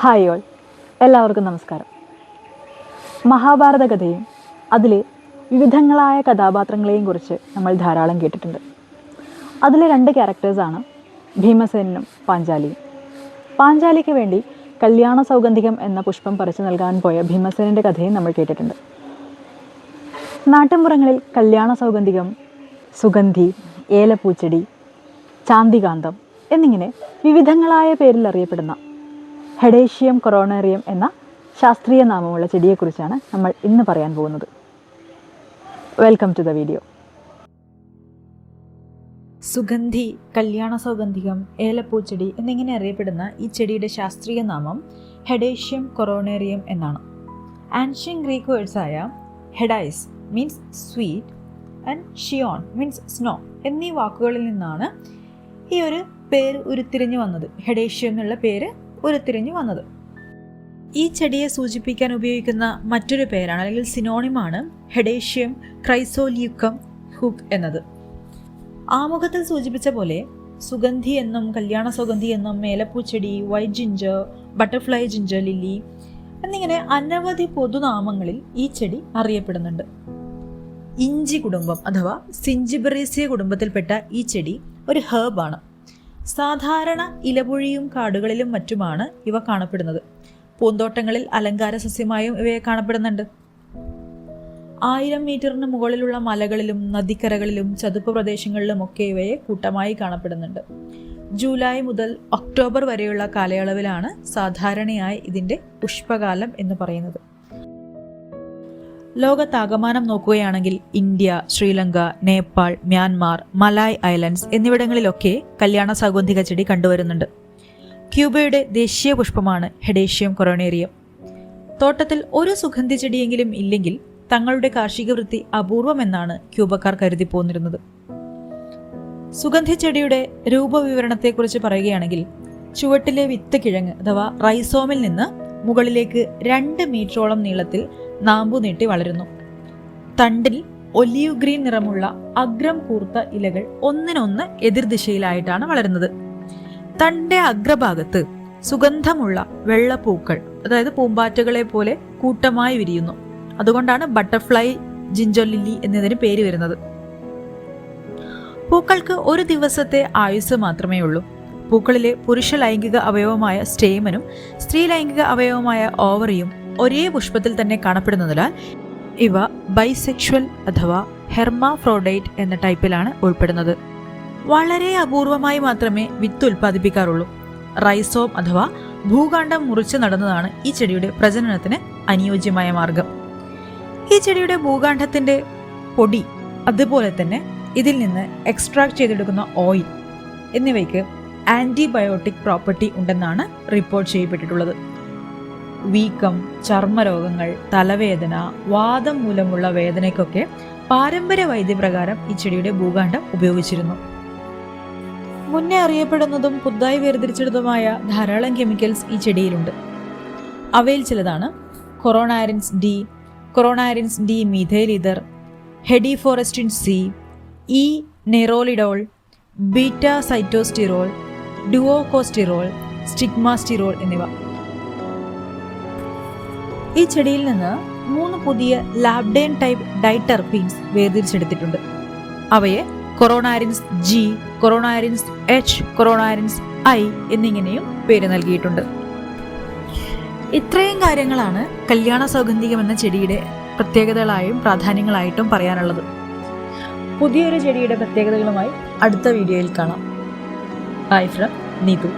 Hi all, എല്ലാവർക്കും നമസ്കാരം. മഹാഭാരത കഥയും അതിലെ വിവിധങ്ങളായ കഥാപാത്രങ്ങളെയും കുറിച്ച് നമ്മൾ ധാരാളം കേട്ടിട്ടുണ്ട്. അതിലെ രണ്ട് ക്യാരക്ടേഴ്സാണ് ഭീമസേനനും പാഞ്ചാലിയും. പാഞ്ചാലിക്ക് വേണ്ടി കല്യാണ സൗഗന്ധികം എന്ന പുഷ്പം പറിച്ചു നൽകാൻ പോയ ഭീമസേനൻ്റെ കഥയും നമ്മൾ കേട്ടിട്ടുണ്ട്. നാട്ടിൻപുറങ്ങളിൽ കല്യാണ സൗഗന്ധികം, സുഗന്ധി, ഏലപ്പൂച്ചെടി, ചാന്തികാന്തം എന്നിങ്ങനെ വിവിധങ്ങളായ പേരിൽ അറിയപ്പെടുന്ന ഹെഡേഷ്യയം കൊറോണേറിയം എന്ന ശാസ്ത്രീയ നാമമുള്ള ചെടിയെക്കുറിച്ചാണ് നമ്മൾ ഇന്ന് പറയാൻ പോകുന്നത്. Welcome to the video. സുഗന്ധി, കല്യാണ സൗഗന്ധികം, ഏലപ്പൂച്ചെടി എന്നിങ്ങനെ അറിയപ്പെടുന്ന ഈ ചെടിയുടെ ശാസ്ത്രീയ നാമം ഹെഡേഷ്യയം കൊറോണേറിയം എന്നാണ്. ആൻഷ്യൻ ഗ്രീക്ക് വേർഡ്സായ ഹെഡൈസ് മീൻസ് സ്വീറ്റ് ആൻഡ് ഷിയോൺ മീൻസ് സ്നോ എന്നീ വാക്കുകളിൽ നിന്നാണ് ഈ ഒരു പേര് ഉരുത്തിരിഞ്ഞു വന്നത്. ഹെഡേഷ്യയം എന്നുള്ള പേര് ഉരുത്തിരിഞ്ഞു വന്നത്. ഈ ചെടിയെ സൂചിപ്പിക്കാൻ ഉപയോഗിക്കുന്ന മറ്റൊരു പേരാണ് അല്ലെങ്കിൽ സിനോണിമാണ് ഹെഡേഷ്യയം ക്രൈസോലിയുക്കം ഹുക്ക് എന്നത്. ആമുഖത്തിൽ സൂചിപ്പിച്ച പോലെ സുഗന്ധി എന്നും കല്യാണ സൗഗന്ധി എന്നും ഏലപ്പൂച്ചെടി, white ginger, butterfly ginger lily എന്നിങ്ങനെ അനവധി പൊതുനാമങ്ങളിൽ ഈ ചെടി അറിയപ്പെടുന്നുണ്ട്. ഇഞ്ചി കുടുംബം അഥവാ സിഞ്ചിബറേസിയ കുടുംബത്തിൽപ്പെട്ട ഈ ചെടി ഒരു ഹെർബാണ്. സാധാരണ ഇലപൊഴിയും കാടുകളിലും മറ്റുമാണ് ഇവ കാണപ്പെടുന്നത്. പൂന്തോട്ടങ്ങളിൽ അലങ്കാര സസ്യമായും ഇവയെ കാണപ്പെടുന്നുണ്ട്. 1000 മീറ്ററിന് മുകളിലുള്ള മലകളിലും നദിക്കരകളിലും ചതുപ്പ് പ്രദേശങ്ങളിലുമൊക്കെ ഇവയെ കൂട്ടമായി കാണപ്പെടുന്നുണ്ട്. ജൂലൈ മുതൽ ഒക്ടോബർ വരെയുള്ള കാലയളവിലാണ് സാധാരണയായി ഇതിൻ്റെ പുഷ്പകാലം എന്ന് പറയുന്നത്. ലോകത്താകമാനം നോക്കുകയാണെങ്കിൽ India, Sri Lanka, Nepal, Myanmar, Malay islands എന്നിവിടങ്ങളിലൊക്കെ കല്യാണ സൗഗന്ധിക ചെടി കണ്ടുവരുന്നുണ്ട്. ക്യൂബയുടെ ദേശീയ പുഷ്പമാണ് ഹെഡേഷ്യയം കൊറോണേറിയം. തോട്ടത്തിൽ ഒരു സുഗന്ധി ചെടിയെങ്കിലും ഇല്ലെങ്കിൽ തങ്ങളുടെ കാർഷിക വൃത്തി അപൂർവമെന്നാണ് ക്യൂബക്കാർ കരുതി പോന്നിരുന്നത്. സുഗന്ധി ചെടിയുടെ രൂപവിവരണത്തെക്കുറിച്ച് പറയുകയാണെങ്കിൽ ചുവട്ടിലെ വിത്ത് കിഴങ്ങ് അഥവാ റൈസോമിൽ നിന്ന് മുകളിലേക്ക് 2 മീറ്ററോളം നീളത്തിൽ നാമ്പു നീട്ടി വളരുന്നു. തണ്ടിൽ ഒലീവ് ഗ്രീൻ നിറമുള്ള അഗ്രം കൂർത്ത ഇലകൾ ഒന്നിനൊന്ന് എതിർദിശയിലായിട്ടാണ് വളരുന്നത്. തണ്ടിന്റെ അഗ്രഭാഗത്ത് സുഗന്ധമുള്ള വെള്ളപ്പൂക്കൾ, അതായത് പൂമ്പാറ്റകളെ പോലെ കൂട്ടമായി വിരിയുന്നു. അതുകൊണ്ടാണ് ബട്ടർഫ്ലൈ ജിഞ്ചർ ലില്ലി എന്നതിന് പേര് വരുന്നത്. പൂക്കൾക്ക് ഒരു ദിവസത്തെ ആയുസ് മാത്രമേ ഉള്ളൂ. പൂക്കളിലെ പുരുഷ ലൈംഗിക അവയവമായ സ്റ്റേമനും സ്ത്രീ ലൈംഗിക അവയവമായ ഓവറിയും ഒരേ പുഷ്പത്തിൽ തന്നെ കാണപ്പെടുന്നതിനാൽ ഇവ ബൈസെക്ഷൽ അഥവാ ഹെർമാഫ്രോഡൈറ്റ് എന്ന ടൈപ്പിലാണ് ഉൾപ്പെടുന്നത്. വളരെ അപൂർവമായി മാത്രമേ വിത്ത് ഉൽപ്പാദിപ്പിക്കാറുള്ളൂ. റൈസോം അഥവാ ഭൂകാണ്ഡം മുറിച്ച് നടന്നതാണ് ഈ ചെടിയുടെ പ്രജനനത്തിന് അനുയോജ്യമായ മാർഗം. ഈ ചെടിയുടെ ഭൂകാണ്ഡത്തിന്റെ പൊടി, അതുപോലെ തന്നെ ഇതിൽ നിന്ന് എക്സ്ട്രാക്ട് ചെയ്തെടുക്കുന്ന ഓയിൽ എന്നിവയ്ക്ക് ആന്റിബയോട്ടിക് പ്രോപ്പർട്ടി ഉണ്ടെന്നാണ് റിപ്പോർട്ട് ചെയ്യപ്പെട്ടിട്ടുള്ളത്. വീക്കം, ചർമ്മരോഗങ്ങൾ, തലവേദന, വാദം മൂലമുള്ള വേദനയ്ക്കൊക്കെ പാരമ്പര്യ വൈദ്യപ്രകാരം ഈ ചെടിയുടെ ഭൂകാണ്ഡം ഉപയോഗിച്ചിരുന്നു. മുന്നേ അറിയപ്പെടുന്നതും പുതുതായി വേർതിരിച്ചെടുത്തതുമായ ധാരാളം കെമിക്കൽസ് ഈ ചെടിയിലുണ്ട്. അവയിൽ ചിലതാണ് coronarin D, coronarin D methyl ether, hedyforrestin C, E nerolidol, beta sitosterol, daucosterol, stigmasterol എന്നിവ. ഈ ചെടിയിൽ നിന്ന് 3 പുതിയ ലാബ്ഡേൻ ടൈപ്പ് ഡൈറ്റർപീൻസ് വേർതിരിച്ചെടുത്തിട്ടുണ്ട്. അവയെ കൊറോണാരിൻസ് ജി, കൊറോണാരിൻസ് എച്ച്, കൊറോണാരിൻസ് ഐ എന്നിങ്ങനെയും പേര് നൽകിയിട്ടുണ്ട്. ഇത്രയും കാര്യങ്ങളാണ് കല്യാണ സൗഗന്ധികം എന്ന ചെടിയുടെ പ്രത്യേകതകളായും പ്രാധാന്യങ്ങളായിട്ടും പറയാനുള്ളത്. പുതിയൊരു ചെടിയുടെ പ്രത്യേകതകളുമായി അടുത്ത വീഡിയോയിൽ കാണാം. Bye from Neethu.